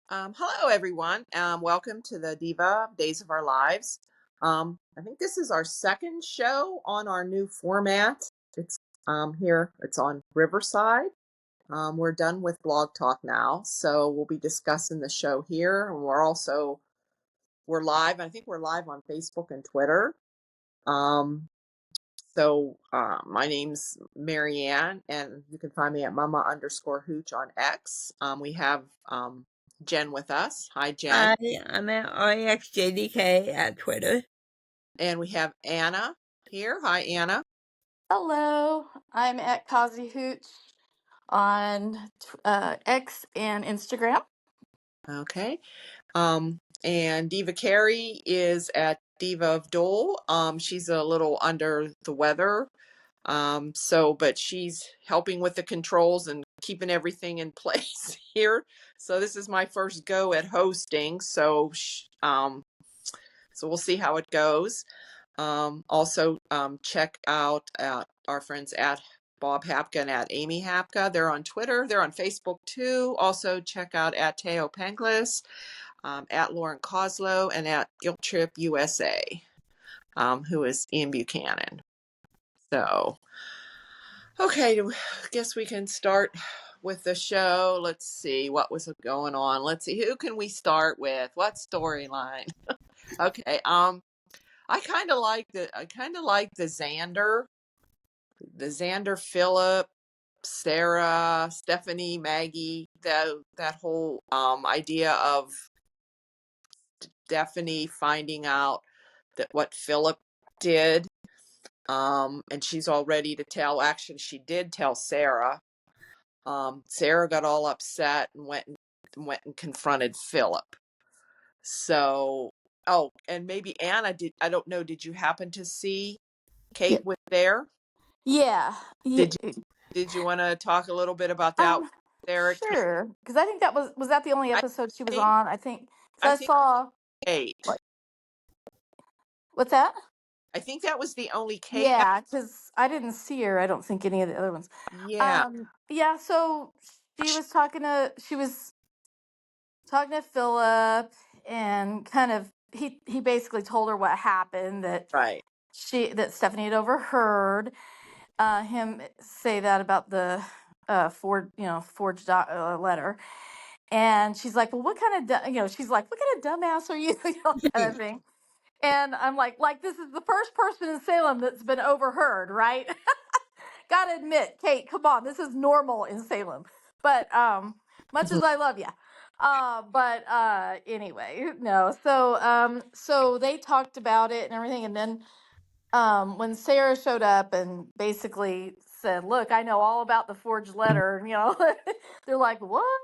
Hello, everyone. Welcome to the Diva Days of Our Lives. I think this is our second show on our new format. It's here. It's on Riverside. We're done with Blog Talk now, so we'll be discussing the show here, and we're live. I think we're live on Facebook and Twitter. My name's Marianne, and you can find me at Mama_Hooch on X. We have Jen with us. Hi, Jen. Hi, I'm at REXJDK at Twitter. And we have Anna here. Hi, Anna. Hello, I'm at Kazi Hooch on X and Instagram. Okay. And Diva Carey is at Diva of DOOL. She's a little under the weather. But she's helping with the controls and keeping everything in place here. So this is my first go at hosting. So we'll see how it goes. Also, check out our friends at Bob Hapka and at Amy Hapka. They're on Twitter. They're on Facebook too. Also, check out at Teo Penglis, at Lauren Coslow, and at Guilt Trip USA, who is Ian Buchanan. So, okay, I guess we can start with the show. Let's see what was going on. Let's see, who can we start with? What storyline? Okay, I kind of like the Xander, Philip, Sarah, Stephanie, Maggie, that whole idea of Stephanie finding out that what Philip did, and she's all ready to tell. Actually, she did tell Sarah. Sarah got all upset and went and confronted Philip. So, and maybe Anna did. I don't know. Did you happen to see Kate was there? Yeah. Did you want to talk a little bit about that? There, Sure. Because I think that was that the only episode she was on. I think I I saw Kate. What's that? I think that was the only Kate. Yeah, because I didn't see her. I don't think any of the other ones. Yeah. Yeah. So she was talking to Philip, and kind of he basically told her what happened, that Right. Stephanie had overheard him say that about the forged letter, and she's like, well, what kind of she's like, what kind of dumbass are you? Kind of thing. And I'm like this is the first person in Salem that's been overheard, right? Gotta admit, Kate, come on, this is normal in Salem. But much as I love you, anyway, no. So they talked about it and everything, and then when Sarah showed up and basically said, look, I know all about the forged letter, they're like, what?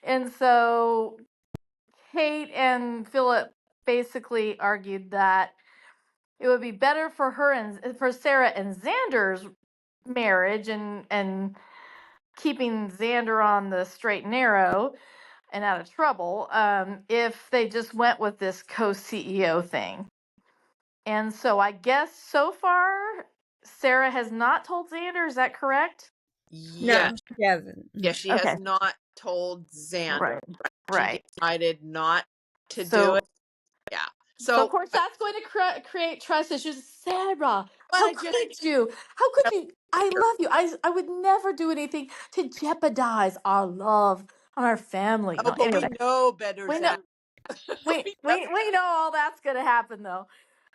And so Kate and Philip basically argued that it would be better for her and for Sarah and Xander's marriage, and keeping Xander on the straight and narrow and out of trouble, if they just went with this co-CEO thing. And so I guess so far Sarah has not told Xander. Is that correct? Yeah. No, she hasn't. Yeah, she has not told Xander. Right. She decided not to do it. Yeah. So of course that's going to create trust issues. Sarah, how could you? How could you? I love you. I would never do anything to jeopardize our love and our family. Oh, but anyway, we know better. We know all that's going to happen, though.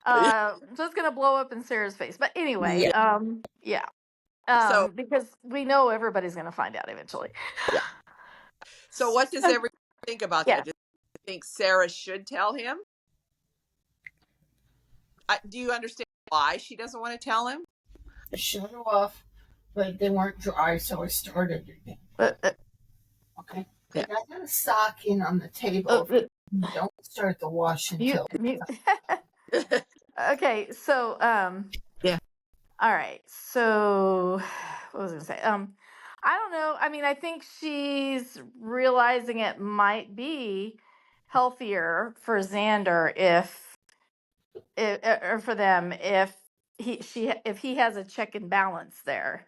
So it's going to blow up in Sarah's face. But anyway, because we know everybody's going to find out eventually. Yeah. So what does everyone think about that? Do you think Sarah should tell him? Do you understand why she doesn't want to tell him? I shut it off, but they weren't dry, so I started again. Okay. I got a sock in on the table. Don't start the wash until. Okay, so yeah. All right. So what was I gonna say? I don't know. I mean, I think she's realizing it might be healthier for Xander if or for them if he has a check and balance there.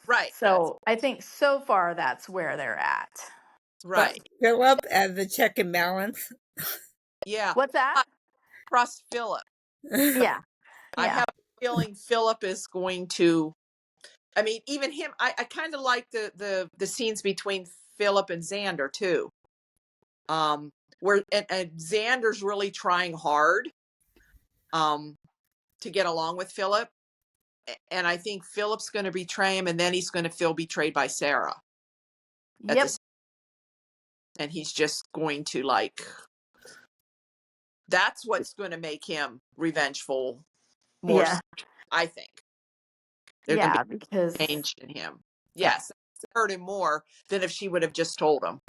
Right. So I think so far that's where they're at. Right. Philip as the check and balance. Yeah. What's that? I trust Philip. Yeah. I Yeah. have a feeling Philip is going to, I mean, even him, I kind of like the scenes between Philip and Xander too. Where and Xander's really trying hard to get along with Philip. And I think Philip's going to betray him, and then he's going to feel betrayed by Sarah. Yep. And he's just going to like, that's what's going to make him revengeful more. Yeah. I think there's going to Yeah. Because, be change in him. yeah. Yes, it hurt him more than if she would have just told him.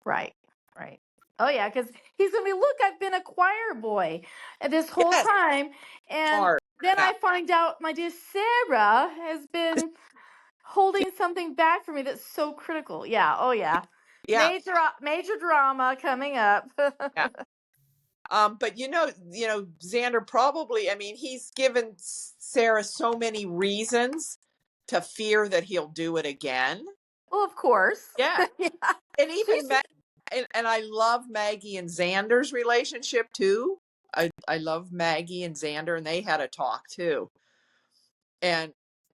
Right. Right. Oh, yeah. Because he's going to be, look, I've been a choir boy this whole Yes, time. And hard. then Yeah, I find out my dear Sarah has been holding something back for me that's so critical. Yeah. Oh, yeah. yeah, Major drama coming up. yeah. But Xander probably, I mean, he's given Sarah so many reasons to fear that he'll do it again. Well, of course. Yeah. Yeah. And She's even and I love Maggie and Xander's relationship too. I love Maggie and Xander, and they had a talk too. And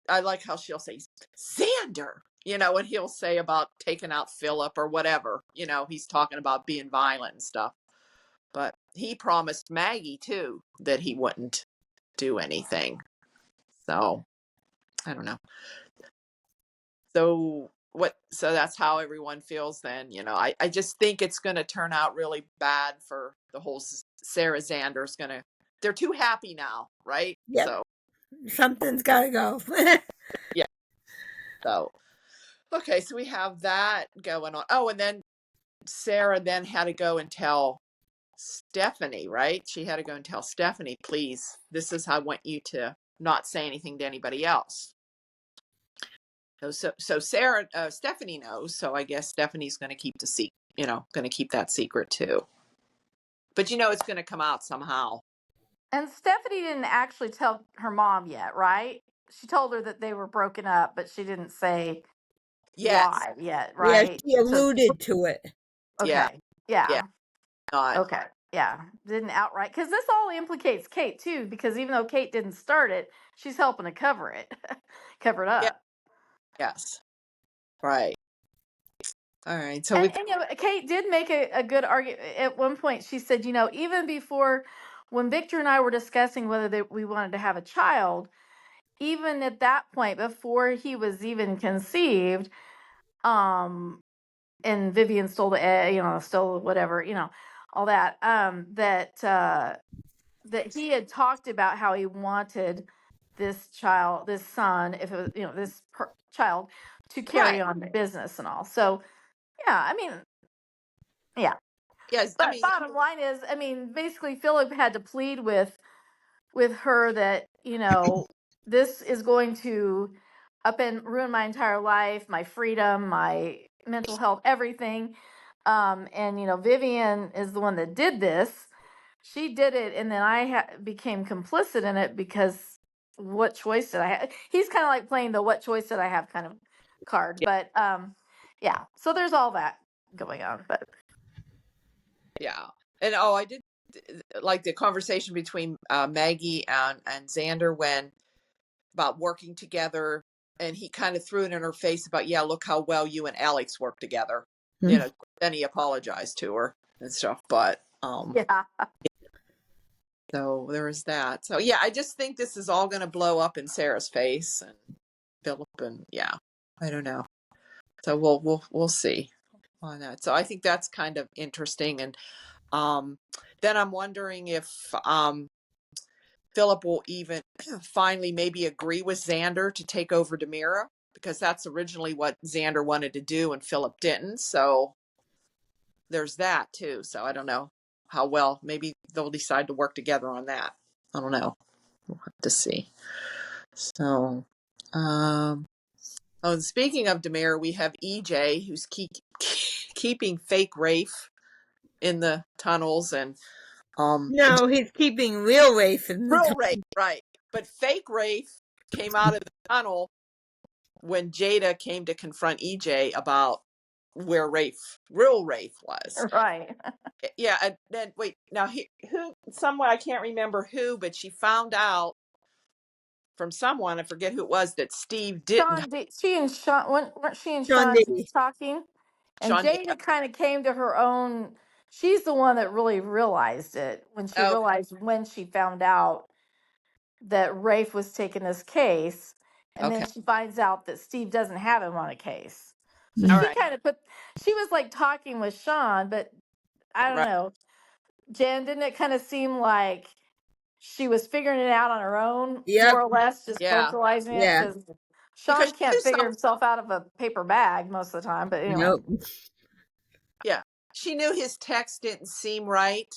I like how she'll say, Xander, and he'll say about taking out Philip or whatever. He's talking about being violent and stuff. But he promised Maggie too that he wouldn't do anything. So I don't know. So that's how everyone feels then. I just think it's going to turn out really bad for the whole Sarah Xander's they're too happy now, right? Yep. So Something's got to go. yeah. So, okay. So we have that going on. Oh, and then Sarah then had to go and tell Stephanie, right? She had to go and tell Stephanie, please, this is how I want you to not say anything to anybody else. So Stephanie knows. So I guess Stephanie's going to keep the secret, going to keep that secret too. But it's going to come out somehow. And Stephanie didn't actually tell her mom yet, right? She told her that they were broken up, but she didn't say why yet, right? Yeah, she alluded to it. Okay. Yeah. Not. Okay. Yeah. Didn't outright, because this all implicates Kate too, because even though Kate didn't start it, she's helping to cover it up. Yeah. Yes. Right. All right. So and Kate did make a good argument at one point. She said, even before, when Victor and I were discussing whether we wanted to have a child, even at that point, before he was even conceived, and Vivian stole the egg, stole whatever, all that, that he had talked about how he wanted this son, if it was, child, to carry on the business and all. So, yeah, I mean, yeah. Yes. But bottom line is, basically Philip had to plead with her that, this is going to up and ruin my entire life, my freedom, my mental health, everything. And Vivian is the one that did this. She did it, and then I became complicit in it because what choice did I have? He's kind of like playing the what choice did I have kind of card. Yeah. But yeah, so there's all that going on. But yeah. And I did like the conversation between Maggie and Xander about working together, and he kind of threw it in her face about, yeah, look how well you and Alex work together. Then he apologized to her and stuff, but yeah. So there was that. So yeah, I just think this is all going to blow up in Sarah's face and Philip, and yeah, I don't know. So we'll see on that. So I think that's kind of interesting. And then I'm wondering if Philip will even finally maybe agree with Xander to take over Demira, because that's originally what Xander wanted to do and Philip didn't. So there's that too. So I don't know how well, maybe they'll decide to work together on that. I don't know. We'll have to see. So, and speaking of Demira, we have EJ, who's keeping fake Rafe in the tunnels, and no, he's keeping real Rafe in the real Rafe, right? But fake Rafe came out of the tunnel when Jada came to confront EJ about where real Rafe was. Right. Yeah, and then wait, now someone, I can't remember who, but she found out from someone, I forget who it was, that Steve didn't. She and Sean, weren't she and Sean Sean Diddy. talking? And Sean. Jada kind of came to her own. She's the one that really realized it when she Okay. realized when she found out that Rafe was taking this case. And Okay. then she finds out that Steve doesn't have him on a case. So All she right. kind of she was like talking with Sean, but I don't Right. know. Jen, didn't it kind of seem like she was figuring it out on her own, Yep. more or less, just Yeah. vocalizing it? Yeah. Because Because Sean she knew can't figure some. himself out of a paper bag most of the time. But anyway. Nope. Yeah. She knew his text didn't seem right.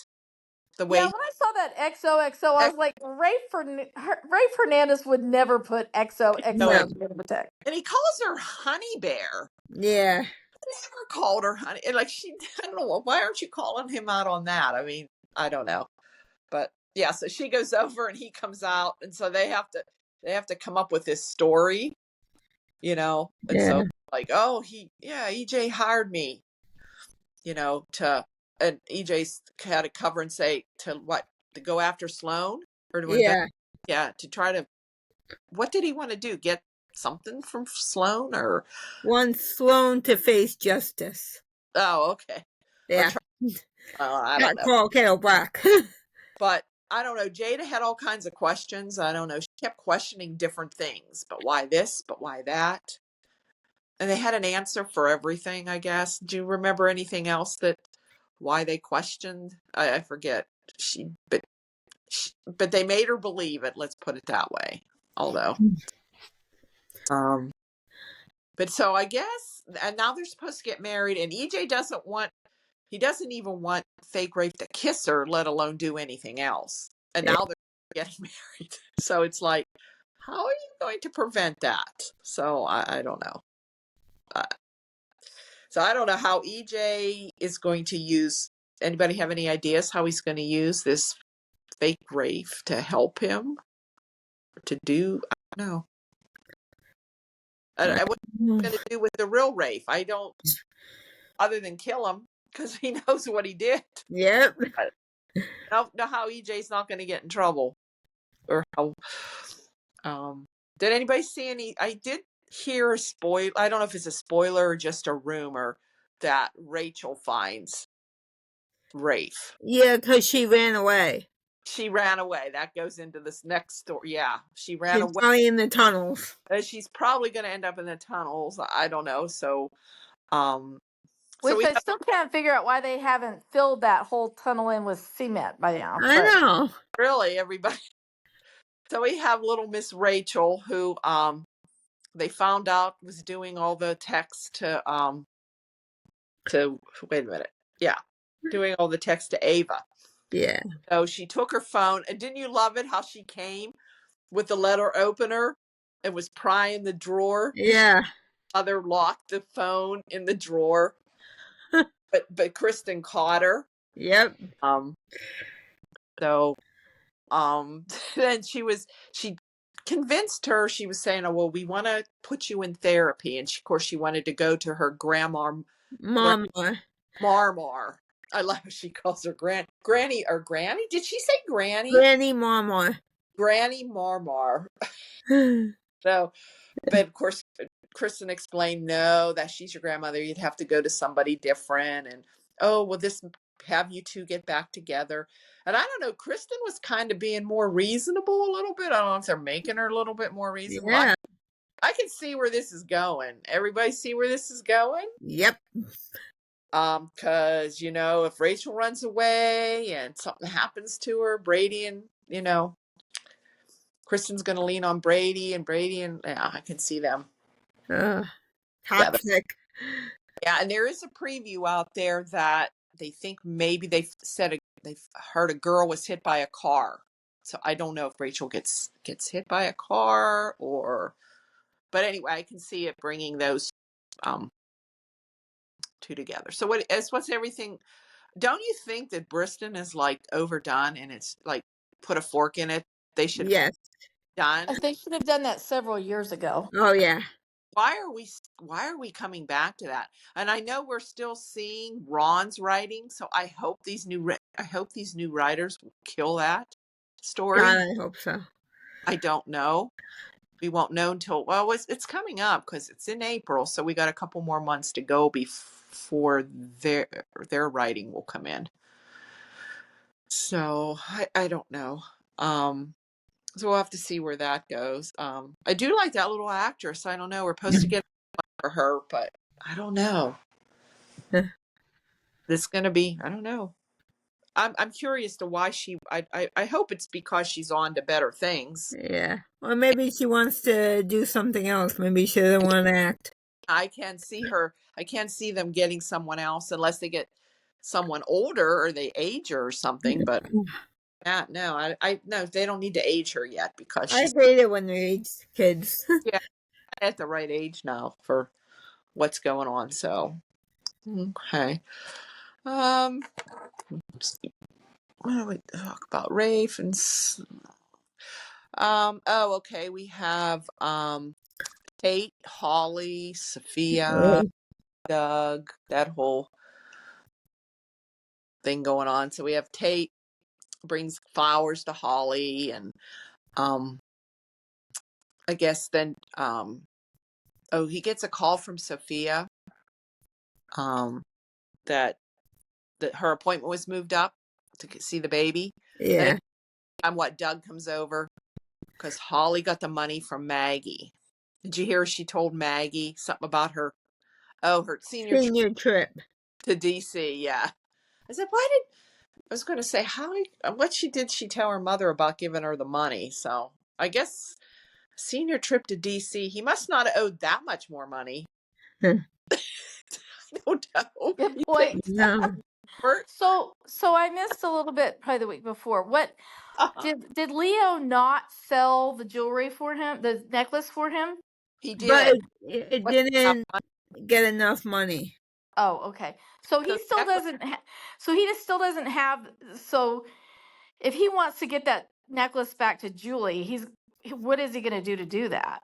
The Yeah, way. when I saw that XOXO, I was like, Ray Fernandez would never put No, XOXO No. in the text. and he calls her Honey Bear. Yeah. Never called her honey. And like I don't know, why aren't you calling him out on that? I mean, I don't know. But yeah, so she goes over and he comes out, and so they have to come up with this story, And Yeah. so like, oh, EJ hired me, and EJ's had to cover and say to go after Sloan or to invest, Yeah. to try to, what did he want to do? Get something from Sloan or? Want Sloan to face justice. Oh, okay. Yeah. I don't Not know. call kettle black. But I don't know. Jada had all kinds of questions. I don't know. She kept questioning different things. But why this? But why that? And they had an answer for everything, I guess. Do you remember anything else why they questioned? I forget. But they made her believe it. Let's put it that way. Although, but so I guess, and now they're supposed to get married, and EJ he doesn't even want fake Rafe to kiss her, let alone do anything else. And now they're getting married. So it's like, how are you going to prevent that? So I don't know. So I don't know how EJ is going to use. Anybody have any ideas how he's going to use this fake Rafe to help him to do? I don't know. What he's going to do with the real Rafe? I don't. Other than kill him because he knows what he did. Yep. I don't know how EJ's not going to get in trouble, or how. Did anybody see any? I did hear a spoiler. I don't know if it's a spoiler or just a rumor that Rachel finds Rafe. Yeah, because she ran away. She ran away. That goes into this next story. Yeah, she ran She's away. probably in the tunnels. She's probably going to end up in the tunnels. I don't know. So, Which I still can't figure out why they haven't filled that whole tunnel in with cement by now. I know. Really, everybody. So we have little Miss Rachel, who they found out was doing all the texts to wait a minute. Yeah, doing all the text to Ava. Yeah. So she took her phone, and didn't you love it how she came with the letter opener and was prying the drawer? Yeah. Mother locked the phone in the drawer, but Kristen caught her. Yep. So then she convinced her. She was saying, oh, well, we want to put you in therapy. And of course she wanted to go to her grandma Mama. Marmar. I love how she calls her Granny or Granny. Did she say Granny? Granny Mama. Granny Marmar. So, but of course, Kristen explained, no, that she's your grandmother. You'd have to go to somebody different. And, oh, well, have you two get back together. And I don't know, Kristen was kind of being more reasonable a little bit. I don't know if they're making her a little bit more reasonable. Yeah. I can see where this is going. Everybody see where this is going? Yep. Because, if Rachel runs away and something happens to her, Brady and, Kristen's going to lean on Brady and yeah, I can see them. Toxic. Yeah, and there is a preview out there that they think maybe they've heard a girl was hit by a car. So I don't know if Rachel gets hit by a car but anyway, I can see it bringing those two together. So what's everything? Don't you think that Briston is like overdone and it's like put a fork in it? They should Yes. done. They should have done that several years ago. Oh yeah. why are we coming back to that? And I know we're still seeing Ron's writing, so I hope these new writers will kill that God, story. I hope so. I don't know. We won't know until, well, it's coming up because it's in April, so we got a couple more months to go before their writing will come in. So I don't know. So we'll have to see where that goes. I do like that little actress. I don't know. We're supposed to get for her, but I don't know. It's gonna be, I don't know. I'm curious to why I hope it's because she's on to better things. Yeah. Or maybe she wants to do something else. Maybe she doesn't want to act. I can't see them getting someone else unless they get someone older or they age her or something. But no, I no, they don't need to age her yet because I she's hate it when they age kids. yeah, at the right age now for what's going on. So okay. What do we talk about? Rafe and oh, okay. We have Tate, Holly, Sophia, Doug, that whole thing going on. So we have Tate brings flowers to Holly, and I guess then he gets a call from Sophia that her appointment was moved up to see the baby. Yeah. And what Doug comes over because Holly got the money from Maggie. Did you hear she told Maggie something about her senior trip to DC? Yeah. I said, I was going to say, what did she tell her mother about giving her the money? So I guess senior trip to DC, he must not have owed that much more money. I don't know. Good point. No. So I missed a little bit probably the week before. What did Leo not sell the jewelry for him, the necklace for him? He But did. it didn't get enough money. Oh, okay. So he still doesn't. So he just still doesn't have. So if he wants to get that necklace back to Julie, what is he going to do that?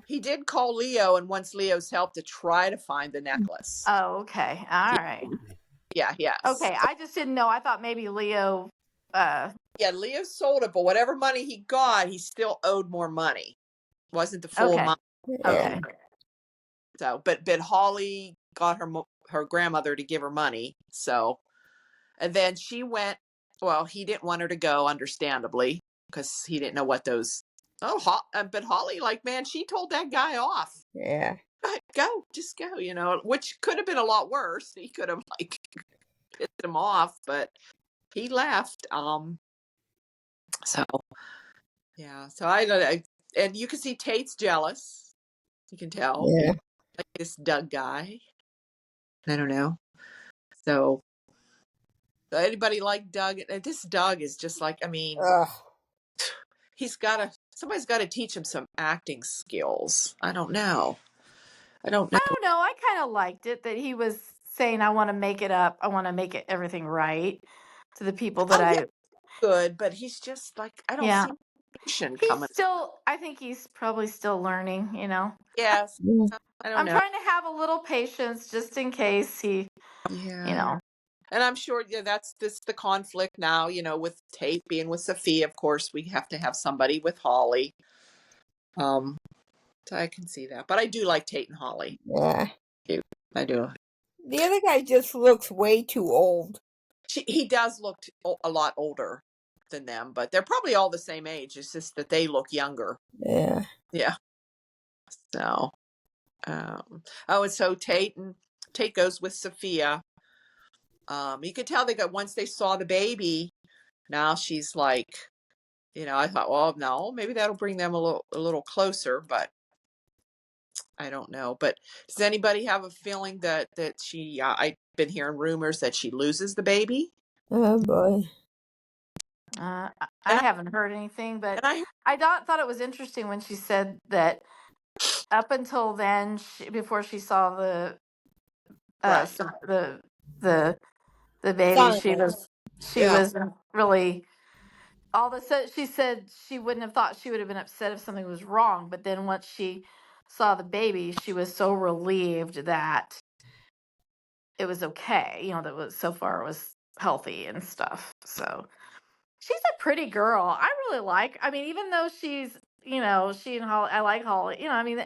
He did call Leo and wants Leo's help to try to find the necklace. Oh, okay. All right. Yeah, yes. Okay, I just didn't know. I thought maybe Leo. Yeah, Leo sold it, but whatever money he got, he still owed more money. Wasn't the full amount. Okay. So, but Holly got her grandmother to give her money. So, and then she went. Well, he didn't want her to go, understandably, because he didn't know what those. But Holly, like, man, she told that guy off. Yeah. Just go, which could have been a lot worse. He could have like pissed him off, but he left. So yeah, so I don't know. And you can see Tate's jealous. You can tell. Yeah. Like this Doug guy. I don't know. So anybody like Doug? This Doug is just like, I mean, somebody's got to teach him some acting skills. I don't know. I don't know. I kind of liked it that he was saying, I want to make it up. I want to make it everything right to the people that good, but he's just like, I don't see coming. I think he's probably still learning, Yes. I don't I'm know. trying to have a little patience just in case he, And I'm sure that's the conflict now, with Tate being with Sophia. Of course, we have to have somebody with Holly. So I can see that. But I do like Tate and Holly. Yeah. I do. The other guy just looks way too old. He does look a lot older than them, but they're probably all the same age. It's just that they look younger. Yeah. Yeah. So, and so Tate goes with Sophia. You could tell once they saw the baby, now she's like, I thought, well, no, maybe that'll bring them a little closer, but I don't know. But does anybody have a feeling that she? I've been hearing rumors that she loses the baby. Oh boy. I haven't heard anything, but I thought it was interesting when she said that up until then, before she saw the the baby, she wasn't really. All of a sudden, she said she wouldn't have thought she would have been upset if something was wrong, but then once she saw the baby, she was so relieved that it was okay. You know, that was so far it was healthy and stuff. So she's a pretty girl. I really like. I mean, even though she's, you know, she and Holly. I like Holly. You know, I mean,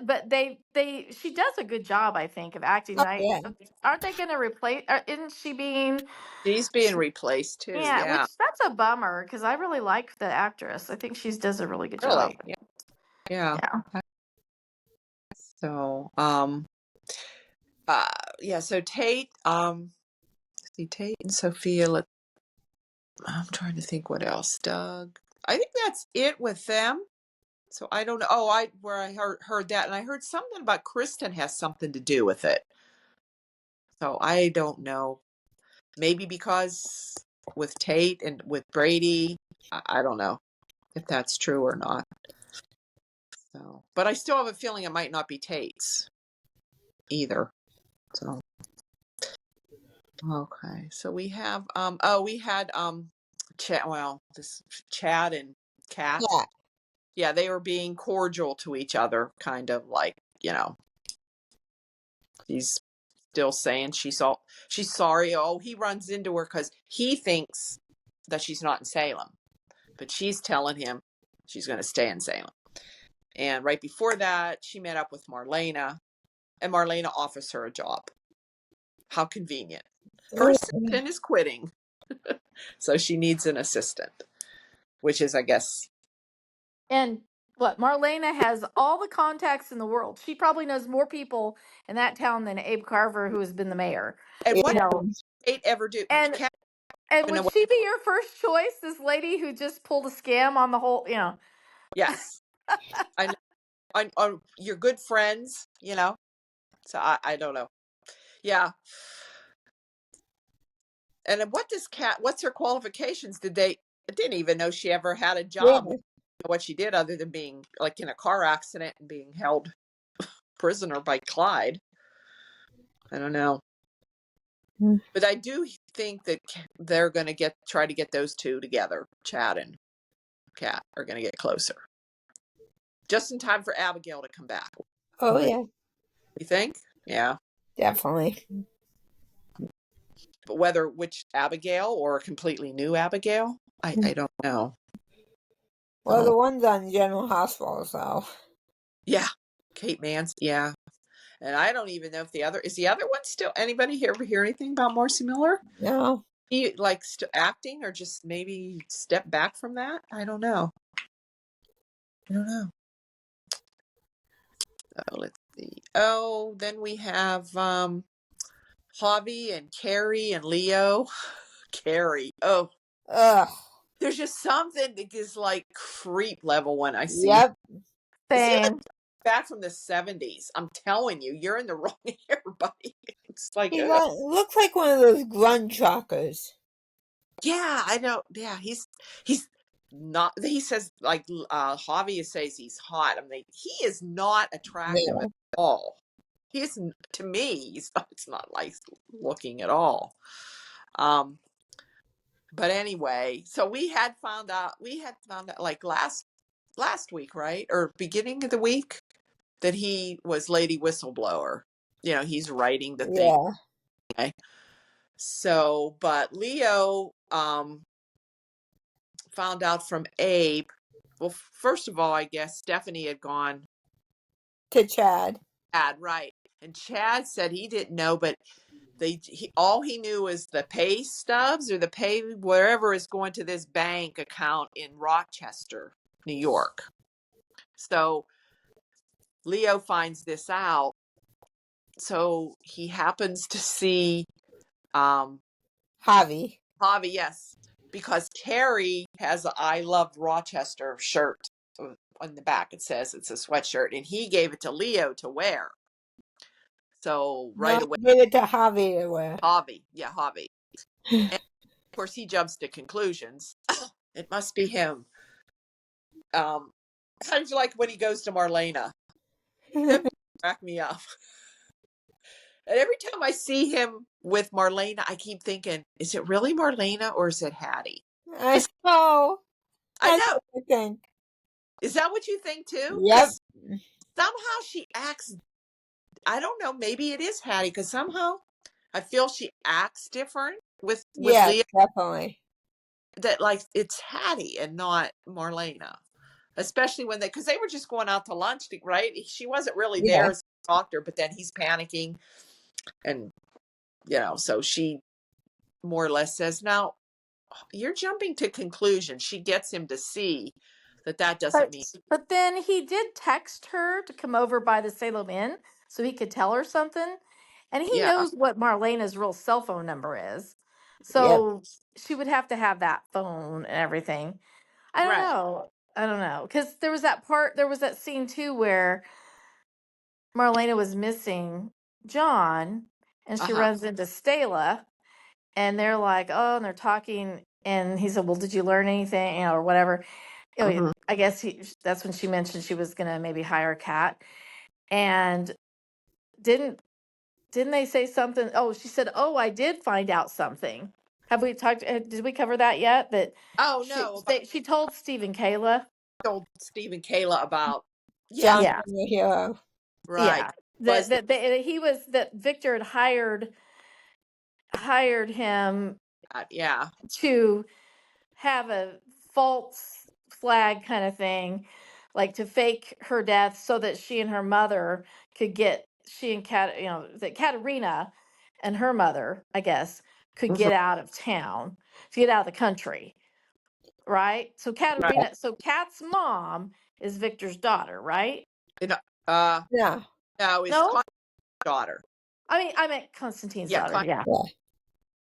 but she does a good job, I think, of acting. Oh, yeah. Aren't they going to replace? Isn't she being? She's being replaced too. Yeah, which Yeah. that's a bummer because I really like the actress. I think she does a really good job. Really? Yeah. Yeah. Yeah. So, yeah. So Tate, see Tate and Sophia. I'm trying to think what else. Doug. I think that's it with them. So I don't know. Oh, I heard that, and I heard something about Kristen has something to do with it. So I don't know. Maybe because with Tate and with Brady, I don't know if that's true or not. So, but I still have a feeling it might not be Tate's either. So, okay. So we have we had Chad and Kat. Yeah. Yeah, they were being cordial to each other, kind of like, you know, he's still saying she's sorry. Oh, he runs into her because he thinks that she's not in Salem, but she's telling him she's going to stay in Salem. And right before that, she met up with Marlena, and Marlena offers her a job. How convenient. Her assistant is quitting, so she needs an assistant, which is, I guess. And what Marlena has all the contacts in the world. She probably knows more people in that town than Abe Carver, who has been the mayor. And what Yeah. did Kate ever do? And You know would what? she be your first choice? This lady who just pulled a scam on the whole, you know? Yes, I know. You're good friends, you know. So I don't know. Yeah. And what does Kat? What's her qualifications? I didn't even know she ever had a job. Yeah. What she did, other than being like in a car accident and being held prisoner by Clyde. I don't know. But I do think that they're going to try to get those two together. Chad and Kat are going to get closer. Just in time for Abigail to come back. Oh, yeah. You think? Yeah. Definitely. But which Abigail or a completely new Abigail, I don't know. Well, the one's on General Hospital, so. Yeah. Kate Mans. Yeah. And I don't even know if is the other one still, anybody ever hear anything about Marcy Miller? No. He like acting or just maybe step back from that? I don't know. So let's see. Oh, then we have Javi and Carrie and Leo. Carrie. Oh. Ugh. There's just something that is like creep level when I see Yep. Same. back from the 70s. I'm telling you, you're in the wrong here, buddy. It's like, He looks like one of those grunge rockers. yeah, I know. Yeah, he's not. He says like Javi says he's hot. I mean, he is not attractive at all. He is, to me. It's not like looking at all. But anyway, so we had found out like last week, right, or beginning of the week, that he was Lady Whistleblower. You know, he's writing the thing. Yeah. Okay. So, but Leo found out from Abe. Well, first of all, I guess Stephanie had gone To Chad. right, and Chad said he didn't know, but all he knew is the pay stubs or the pay wherever is going to this bank account in Rochester, New York. So Leo finds this out. So he happens to see Javi. Javi, yes, because Carrie has a I Love Rochester shirt on the back. It says it's a sweatshirt, and he gave it to Leo to wear. So right away, Give it to Javi to wear. Javi. And of course, he jumps to conclusions. It must be him. How did you like when he goes to Marlena? That cracked me up. And every time I see him with Marlena, I keep thinking, is it really Marlena or is it Hattie? I know. I know. I think. Is that what you think too? Yep. somehow she acts, I don't know, maybe it is Hattie, because somehow I feel she acts different with Yeah, Leah, definitely. that like it's Hattie and not Marlena. Especially when because they were just going out to lunch, right? She wasn't really there Yeah. as a doctor, but then he's panicking, and so she more or less says, "Now you're jumping to conclusions." She gets him to see that doesn't mean. But then he did text her to come over by the Salem Inn so he could tell her something. And he Yeah, knows what Marlena's real cell phone number is. Yep. So she would have to have that phone and everything. I don't right. know. I don't know. Because there was that scene too where Marlena was missing John and she Uh-huh. runs into Stella and they're like, oh, and they're talking. And he said, well, did you learn anything, or whatever? Mm-hmm. I guess that's when she mentioned she was going to maybe hire a cat. And didn't they say something? Oh, she said, "Oh, I did find out something." Have we talked? Did we cover that yet? That Oh no, about she told Steve and Kayla. told Steve and Kayla about John yes, Yeah, the hero. right. yeah. Was That Victor had hired him that, yeah. to have a false flag kind of thing, like to fake her death so that she and her mother could get she and that Katerina and her mother, I guess, could Mhm. get out of town, to get out of the country, right? So Right. Kat's mom is Victor's daughter, right? You know, uh, Yeah. no, his No, daughter. I meant Constantine's Yeah, daughter. Yeah, Yeah.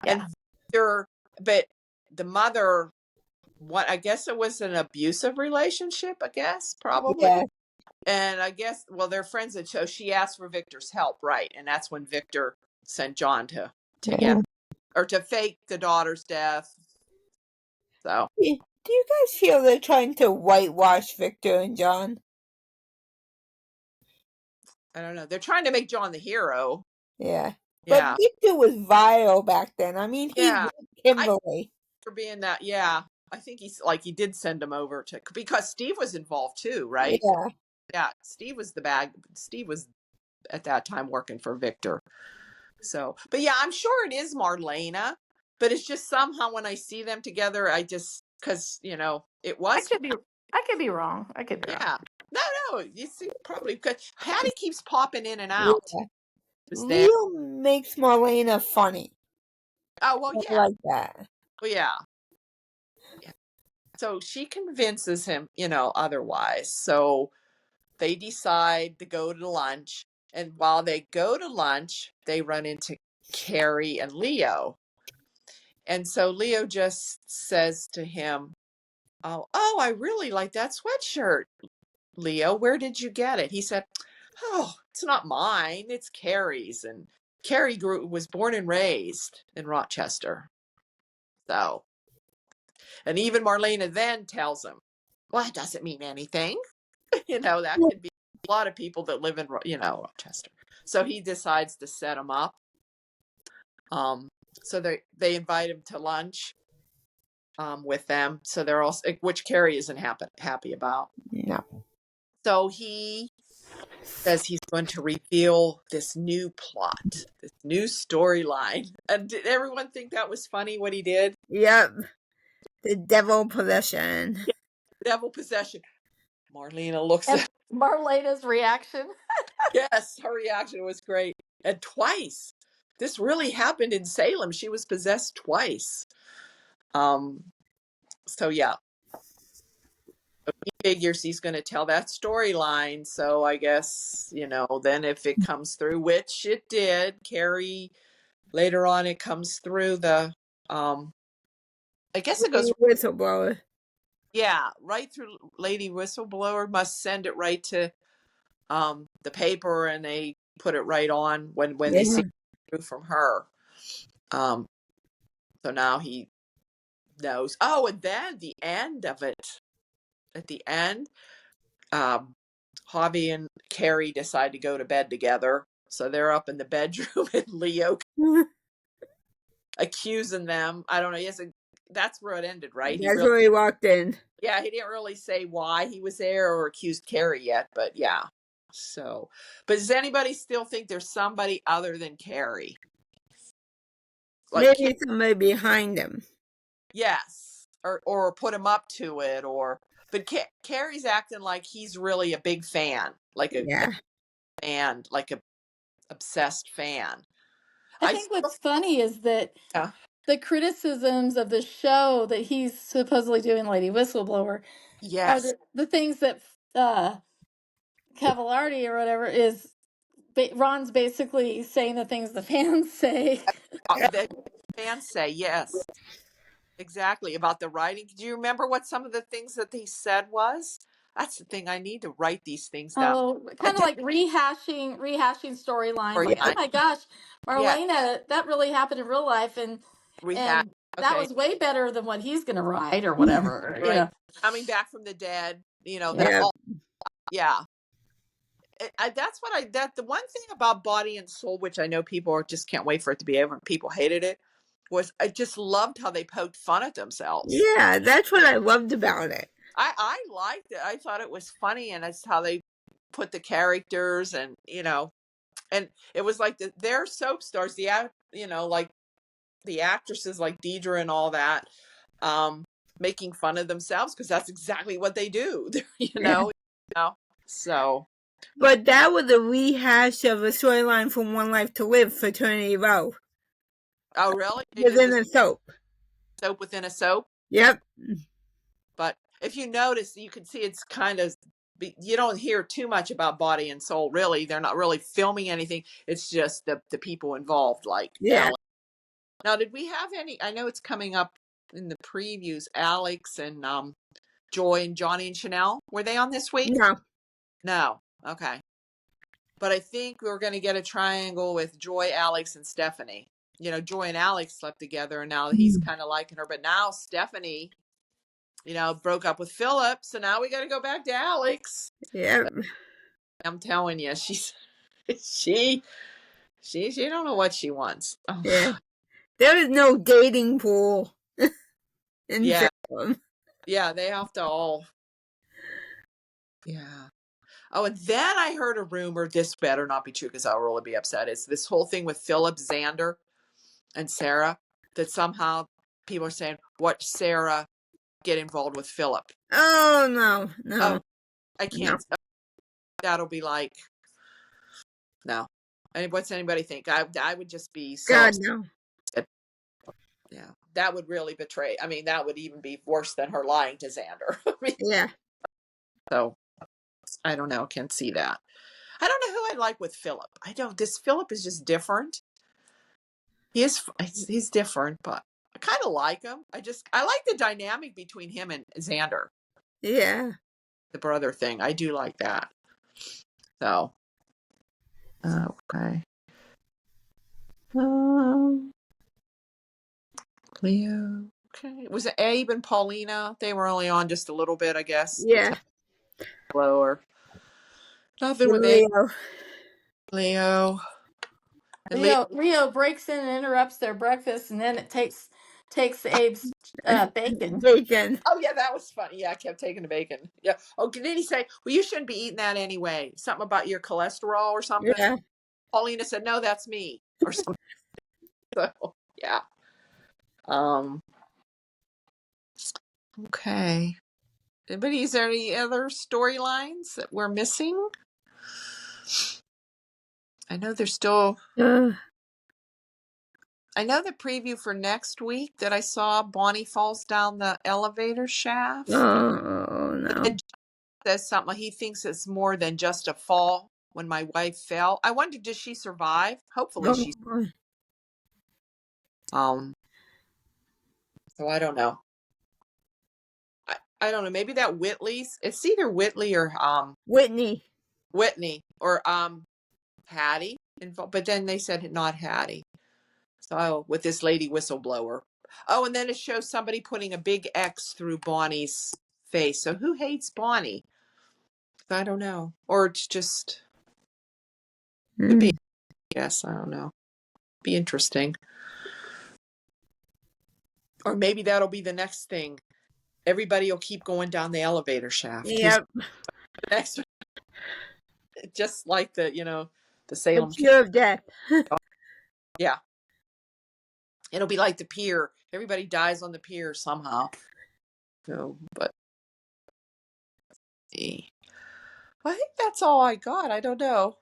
yeah. and Victor, but the mother. What I guess it was an abusive relationship. I guess probably. Yeah. And I guess, well, they're friends, and so she asked for Victor's help, right? And that's when Victor sent John to get Yeah. or to fake the daughter's death. So Do you guys feel they're trying to whitewash Victor and John? I don't know. They're trying to make John the hero. Yeah. But Yeah, Victor was vile back then. I mean, he yeah. raped I Kimberly. for being that. Yeah, I think he did send him over to because Steve was involved too, right? Yeah. Yeah, Steve was the bag. Steve was at that time working for Victor. So, but yeah, I'm sure it is Marlena, but it's just somehow when I see them together, I just, because, it I was, could be I could be wrong. I could be wrong. yeah. No, you see, probably because Hattie keeps popping in and out. Yeah. It was there. Leo makes Marlena funny. Oh, well, I yeah. like that. Well, yeah. Yeah. So she convinces him, otherwise. So they decide to go to lunch. And while they go to lunch, they run into Carrie and Leo. And so Leo just says to him, oh, I really like that sweatshirt, Leo. Where did you get it? He said, oh, it's not mine. It's Carrie's. And Carrie was born and raised in Rochester. So, and even Marlena then tells him, well, it doesn't mean anything. That could be a lot of people that live in, Rochester. So he decides to set him up. So they invite him to lunch with them. So they're also, which Carrie isn't happy about. No. So he says he's going to reveal this new plot, this new storyline. And did everyone think that was funny what he did? Yep. The devil possession. Yeah, devil possession. Marlena looks And at Marlena's reaction. yes, her reaction was great. And twice. This really happened in Salem. She was possessed twice. So yeah. He figures he's going to tell that storyline. So I guess, then if it comes through, which it did, Carrie, later on, it comes through I guess it goes, Whistleblower. yeah, right through Lady Whistleblower must send it right to the paper and they put it right on when they see it through from her. So now he knows. Oh, and then the end of it, at the end, Javi and Carrie decide to go to bed together. So they're up in the bedroom and Leo accusing them. I don't know. That's where it ended, right? That's where he walked in. Yeah, he didn't really say why he was there or accused Carrie yet, but yeah. So, but does anybody still think there's somebody other than Carrie? Like, Maybe somebody behind him. yes, or put him up to it, but Carrie's acting like he's really a big fan, like a Yeah. fan, like a obsessed fan. I I think still, what's funny is that yeah, the criticisms of the show that he's supposedly doing, Lady Whistleblower, are yes, the things that Cavalardi or whatever is. Ron's basically saying the things the fans say. the fans say yes, exactly about the writing. Do you remember what some of the things that he said was? That's the thing. I need to write these things down. Oh, kind of like rehashing storylines. Like, oh Storyline, my gosh, yeah, Marlena, that really happened in real life, rehash. and that Okay, was way better than what he's going to write or whatever. right. Coming back from the dead, that Yeah. all. Yeah, that's what that the one thing about Body and Soul, which I know people just can't wait for it to be over. People hated it. Was I just loved how they poked fun at themselves. Yeah, that's what I loved about it. I liked it. I thought it was funny, and it's how they put the characters, and and it was like their soap stars, like the actresses like Deidre and all that, making fun of themselves because that's exactly what they do. Yeah. So. But that was a rehash of a storyline from One Life to Live for Trinity Row. Oh, really? They did Within this a soap. soap within a soap? Yep. But if you notice, you can see it's kind of, you don't hear too much about Body and Soul, really. They're not really filming anything. It's just the people involved, like Yeah. Alex. Now, did we have any? I know it's coming up in the previews. Alex and Joy and Johnny and Chanel, were they on this week? No. No. Okay. But I think we're going to get a triangle with Joy, Alex, and Stephanie. Joy and Alex slept together, and now he's kind of liking her. But now Stephanie, broke up with Philip, so now we got to go back to Alex. Yep. I'm telling you, she don't know what she wants. Oh. Yeah. There is no dating pool in Yeah, Salem. yeah, they have to all. Yeah. Oh, and then I heard a rumor. This better not be true because I'll really be upset. It's this whole thing with Philip, Xander, and Sarah that somehow people are saying, "What Sarah get involved with Philip?" Oh, no. Oh, I No. can't. That'll be like, no. And what's anybody think? I would just be so God, upset. no. Yeah, that would really betray. I mean, that would even be worse than her lying to Xander. Yeah. So I don't know. Can't see that. I don't know who I like with Philip. I don't. This Philip is just different. He's different, but I kind of like him. I like the dynamic between him and Xander, Yeah. the brother thing. I do like that. So, okay. Leo. Okay. Was it Abe and Paulina? They were only on just a little bit, I guess. Yeah. Slower. Nothing with Abe. Leo. And Leo breaks in and interrupts their breakfast, and then it takes Abe's bacon. Bacon. Oh, yeah, that was funny. Yeah, I kept taking the bacon. Yeah. Oh, did he say, well, you shouldn't be eating that anyway? Something about your cholesterol or something? Yeah. Paulina said, no, that's me. Or something. So, yeah. Okay. Anybody, is there any other storylines that we're missing? I know there's still... I know the preview for next week that I saw, Bonnie falls down the elevator shaft. Oh, no. But then says something, he thinks it's more than just a fall when my wife fell. I wonder, does she survive? Hopefully she. So I don't know. I don't know. Maybe that Whitley's. It's either Whitley or Whitney or Hattie. But then they said not Hattie. So with this lady whistleblower. Oh, and then it shows somebody putting a big X through Bonnie's face. So who hates Bonnie? I don't know. Or it's just could be. Yes, I don't know. Be interesting. Or maybe that'll be the next thing. Everybody will keep going down the elevator shaft. Yep. Next. just like the The Salem. fear of death. Yeah, it'll be like the pier. Everybody dies on the pier somehow. So, but I think that's all I got. I don't know.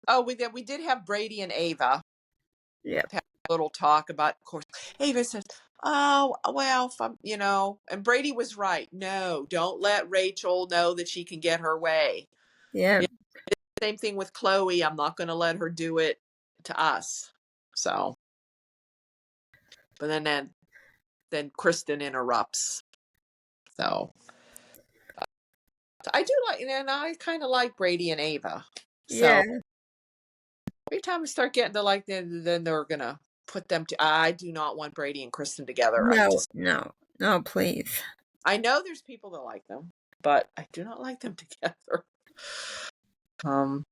Oh, we did have Brady and Ava. Yeah. Have a little talk about. Of course, Ava says, "Oh, well, if I'm, and Brady was right. No, don't let Rachel know that she can get her way. Yeah. Same thing with Chloe. I'm not going to let her do it to us." So, but then Kristen interrupts. So I do like, and I kind of like Brady and Ava. So Yeah. every time we start getting to like, then they're gonna put them to. I do not want Brady and Kristen together. No, please. I know there's people that like them, but I do not like them together. No,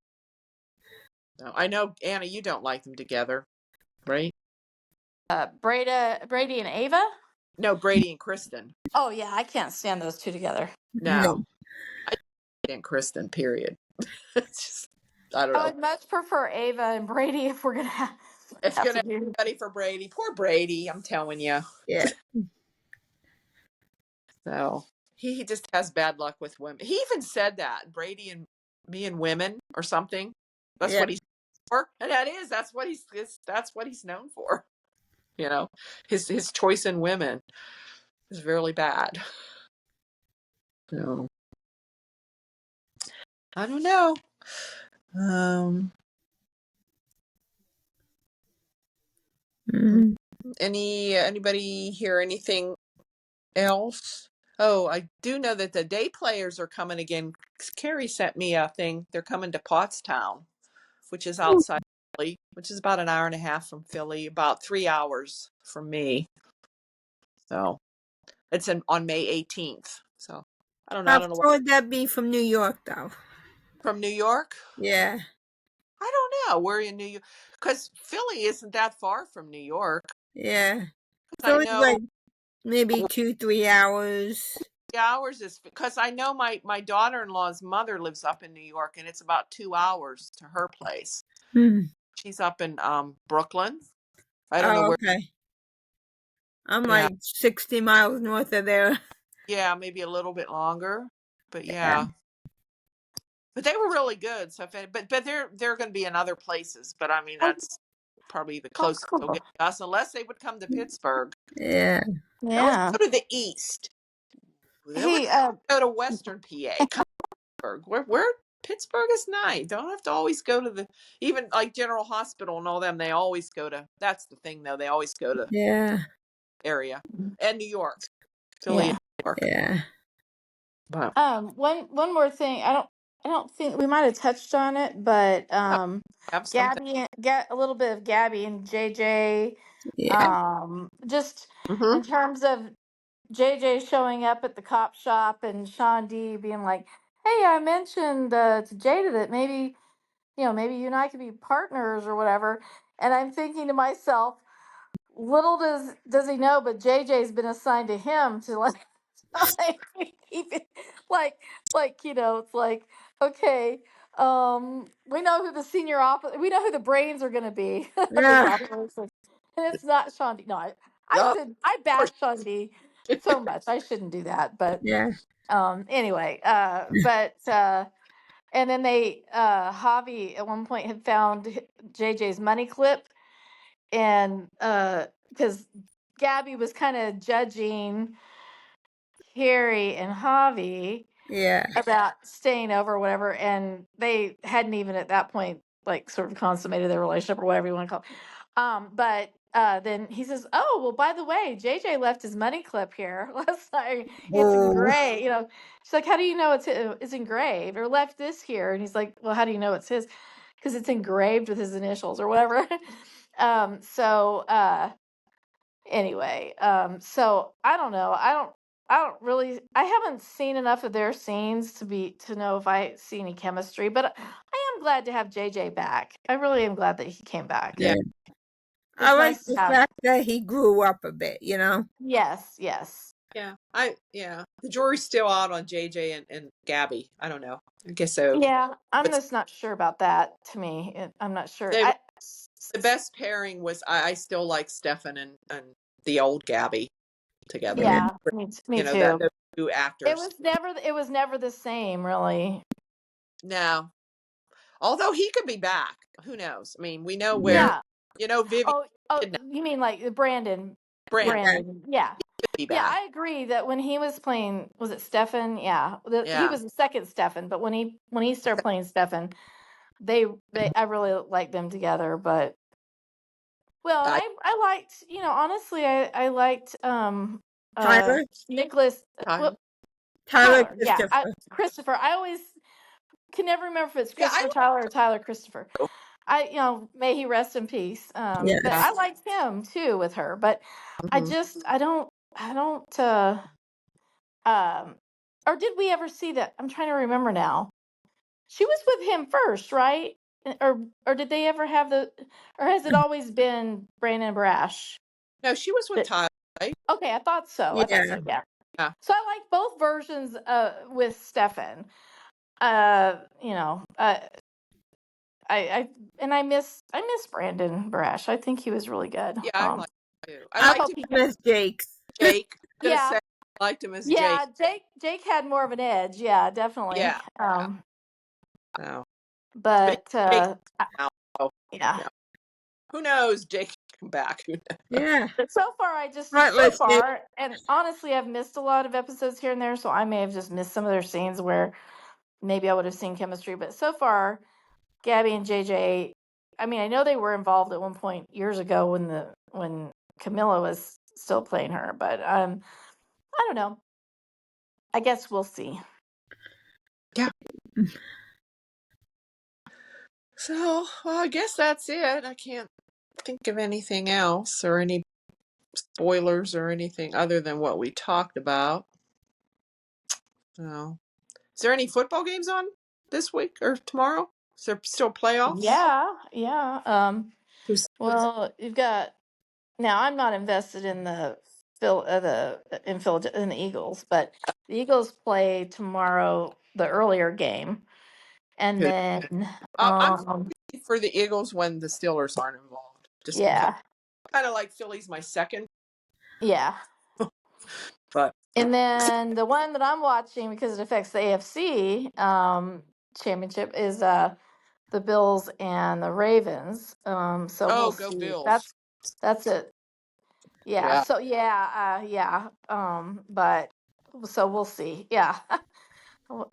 I know Anna, you don't like them together, right? Brady and Ava. No, Brady and Kristen. Oh yeah, I can't stand those two together. No, I and Kristen. Period. It's just, I don't I know. would much prefer Ava and Brady if we're gonna It's have gonna to do. be ready for Brady. Poor Brady. I'm telling you. Yeah. So he just has bad luck with women. He even said that Brady and me and women or something. That's Yeah. what he's for, and that's what he's known for. His choice in women is really bad. So I don't know. Mm-hmm. Anybody hear anything else? Oh, I do know that the day players are coming again. Carrie sent me a thing. They're coming to Pottstown, which is outside Philly, which is about an hour and a half from Philly, about 3 hours from me. So it's on May 18th. So I don't know. I How don't know far would that be from New York, though? from New York. Yeah. I don't know. We're in New York because Philly isn't that far from New York. Yeah. I So it's know like maybe 2-3 hours. 3 hours is because I know my daughter-in-law's mother lives up in New York, and it's about 2 hours to her place. She's up in Brooklyn. I don't know Oh, where. okay. I'm Yeah, like 60 miles north of there. yeah, maybe a little bit longer, but Yeah. yeah. But they were really good. So, but they're going to be in other places. But I mean, that's probably the Oh, closest they'll cool. get to us, unless they would come to Pittsburgh. Yeah. Now let's Yeah. go to the east. Then let's Hey, go to Western PA. Pittsburgh, where Pittsburgh is nice. Don't have to always go to even like General Hospital and all them. They always go to. That's the thing, though. They always go to Yeah. area and New York, Philly, yeah. and New York. Yeah. But One more thing. I don't think we might have touched on it, but have something. Gabby, get a little bit of Gabby and JJ. Yeah. Just Mm-hmm. in terms of JJ showing up at the cop shop and Sean D being like, "Hey, I mentioned to Jada that maybe you and I could be partners or whatever." And I'm thinking to myself, little does he know, but JJ's been assigned to him to like keep it it's like, okay, we know who the we know who the brains are going to be of this Yeah. operation, and it's not Sean D. No, Oh, I of bash course. Sean D so much. I shouldn't do that, but Yeah. anyway, and then Javi at one point had found JJ's money clip, and because Gabby was kind of judging Carrie and Javi Yeah. about staying over or whatever, and they hadn't even at that point like sort of consummated their relationship or whatever you want to call it. But then he says, "Oh, well, by the way, JJ left his money clip here last night. It's Oh. engraved." She's like, "How do you know it's engraved?" Or left this here, and he's like, "Well, how do you know it's his? Because it's engraved with his initials or whatever." So anyway, so I don't know. I don't really. I haven't seen enough of their scenes to know if I see any chemistry. But I am glad to have JJ back. I really am glad that he came back. Yeah. I It's like nice to the have. fact that he grew up a bit, you know? Yes, yes. Yeah. The jury's still out on JJ and Gabby. I don't know. I guess so. Yeah, I'm But just not sure about that. To me, I'm not sure. they the best pairing was I still like Stefan and the old Gabby together. Yeah. Yeah, me That too. those two actors. It was never the same, really. No. Although he could be back. Who knows? I mean, we know Yeah. where Yeah. Vivian Oh, kidnapped you mean like Brandon? Brand Yeah. Brandon. Yeah. could be Yeah, back. I agree that when he was playing, was it Stefan? Yeah, he Yeah. was the second Stefan, but when he started playing Stefan, they I really liked them together. But well, I I liked, honestly, I liked Tyler? Nicholas. Tyler. Well, Tyler Tyler. Yeah, Christopher. Christopher. I always can never remember if it's Yeah, I Christopher Tyler or Tyler Christopher. like May he rest in peace. Yeah. But I liked him too with her. But Mhm. I don't. Or did we ever see that? I'm trying to remember now. She was with him first, right? Or did they ever have or has it always been Brandon Brash? No, she was with That Tyler, right? Okay, I thought so. Yeah. Yeah. Yeah. So I like both versions with Stefan. You know, I and I miss Brandon Brash. I think he was really good. Yeah, I like him too. I I liked hope him he miss Jake. Jake. I'm gonna Yeah. say I liked him as Jake. Yeah, Jake had more of an edge. Yeah, definitely. Yeah. No. Speaking But of Jake now, yeah. yeah. Who knows? Jake can come back. Who knows? Yeah. But so Heartless Jake. far, and honestly, I've missed a lot of episodes here and there, so I may have just missed some of their scenes where maybe I would have seen chemistry. But so far, Gabby and JJ, I mean, I know they were involved at one point years ago when Camilla was still playing her, but I don't know. I guess we'll see. Yeah. So, well, I guess that's it. I can't think of anything else or any spoilers or anything other than what we talked about. So, is there any football games on this week or tomorrow? Is there still playoffs? Yeah. Who's Well, you've got now. I'm not invested in in the Eagles, but the Eagles play tomorrow, the earlier game, and who? then I'm for the Eagles when the Steelers aren't involved, just because yeah, kind of like Philly's my second, yeah. but And then the one that I'm watching because it affects the AFC championship is the Bills and the Ravens. So we'll go see. Bills. That's it. Yeah. Yeah. So yeah. But so we'll see. Yeah.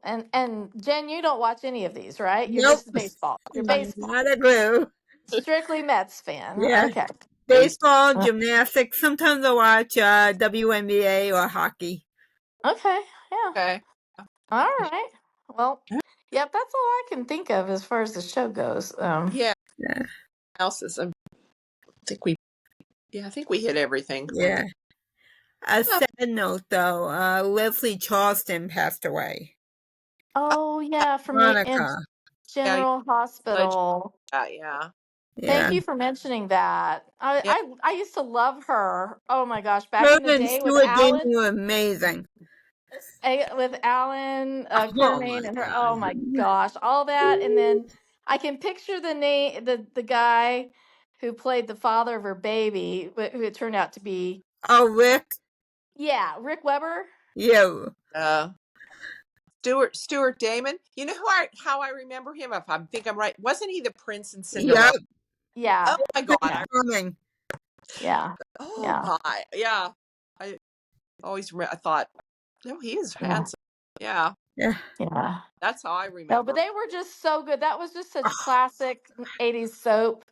And Jen, you don't watch any of these, right? You're Nope. just baseball. You're baseball. Not a glue. Strictly Mets fan. Yeah. Okay. Baseball, gymnastics. Sometimes I watch WNBA or hockey. Okay. Yeah. Okay. All right. Well, yep, that's all I can think of as far as the show goes. Yeah. Yeah. Elsa's. I think we hit everything. Yeah. A sad note, though. Leslie Charleston passed away. Oh yeah, from the Monica. General Hospital. Yeah. Thank Yeah. you for mentioning that. Yeah. I used to love her. Oh my gosh, back Her in the and day with Stuart Damon Alan, were amazing. Oh my Quatermain and her. God. Oh my gosh, all that, and then I can picture the name, the guy who played the father of her baby, who it turned out to be. Oh, Rick? Yeah, Rick Weber. Yeah. Stuart Damon. You know how I remember him? If I think I'm right, wasn't he the prince in Cinderella? Yep. Yeah. Oh my God! Yeah. My, yeah. I always I thought, no, he is handsome. Yeah. Yeah. That's how I remember. No, but they were just so good. That was just such classic 80s soap.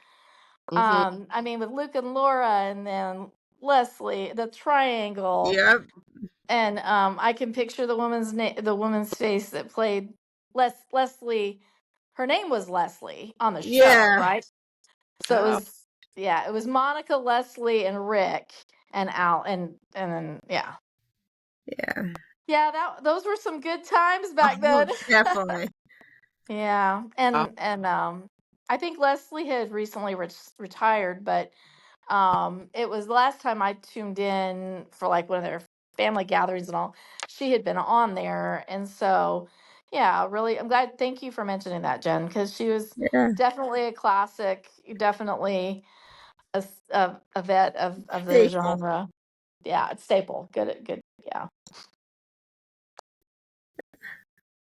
Mm-hmm. I mean, with Luke and Laura, and then Leslie, the triangle. Yep. And I can picture the woman's face that played Leslie. Her name was Leslie on the show, Yeah. right? So it was Monica, Leslie, and Rick, and Al, and then Yeah. those were some good times back then. Definitely. Yeah, and I think Leslie had recently retired, but it was the last time I tuned in for like one of their family gatherings and all, she had been on there. And so, yeah, really, I'm glad. Thank you for mentioning that, Jen, because she was Yeah. definitely a classic, definitely a vet of the Staple. genre. Yeah, it's staple. Good. Yeah.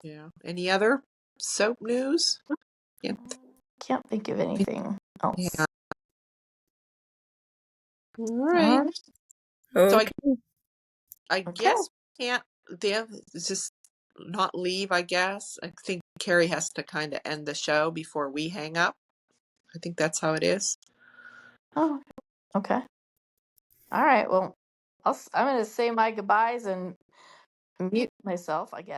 Yeah. Any other soap news? Can't think of anything else. Yeah. All All right. right. So Okay. I Okay. guess we can't just not leave, I guess. I think Carrie has to kind of end the show before we hang up. I think that's how it is. Oh, okay. All right. Well, I'm going to say my goodbyes and mute myself, I guess.